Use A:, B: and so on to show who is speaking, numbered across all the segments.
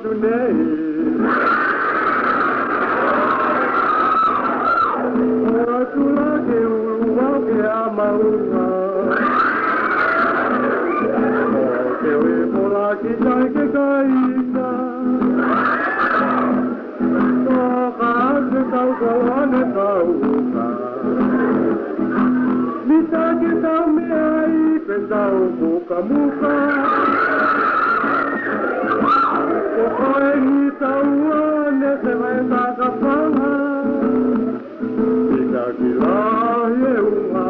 A: tu nei o tu la ke ua ke amaunga o ke ui mola ki tai ke kaina o ka ase tau koane tauka Mita ke tau mea I pe tau muka muka O koe ni tau ane se mai taka whanga Mita ki lahi e unga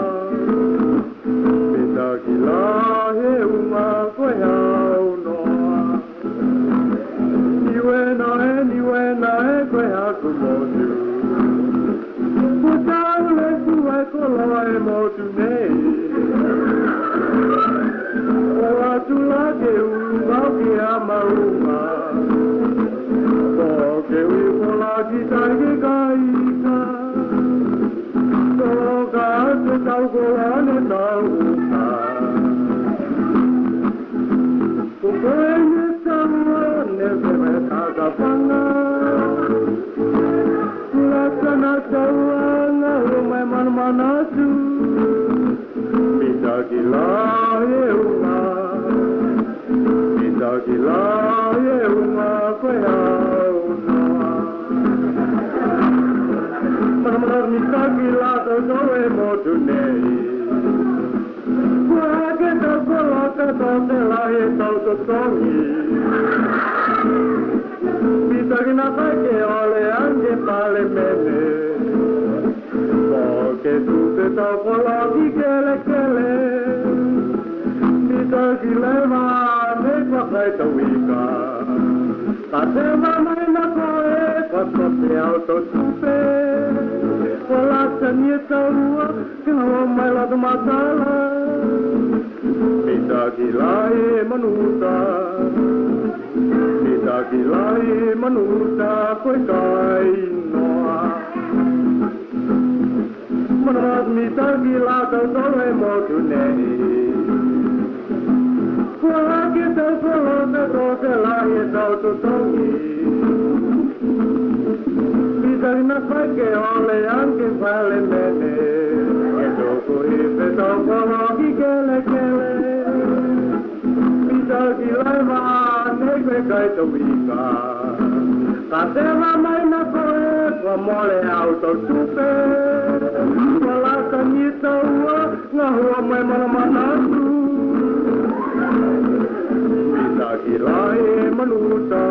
A: Mita ki lahi e unga koe hau noa Niwena e koe haku motu Putau e kua e koloa e motu nei O atu la ke uvau ki amaunga O ke uipola ki tai ke kaika O ka ate tau koane tau uka O koe ne taua ne sewe taka panga Kulakana tauanga o mai manmanatu Mita ki lahi e unga Mita ki lahi e unga koe au noa Manamanar mita ki la tau tau e motu nei Kua ke tau kolaka tau te lahi e tau totongi Mita ki na kai ke ole ange pale mene Ke tupe tau kolaki kele kele Mita ki lewa me kwa kai tau ika Ka te mamai na koe kwa sote au tau tupe Kola tani e taua ke hawa mai lado matala Mita ki lai e manuta Mita ki lai e manuta koe kai noa Manarat mita gila tau tau e motu nei Kua ke tau kolo te toke lahi e tau tutongi Mita rina kai ke ole anke pale mene E toku ipe tau kolo ki kele kele Mita gila e maane kwe kai tau ika Ka te mamai na koe kua mole au tau tupe Walaka ni taua ngā hua mai manamanatu Mita ki lai e manuta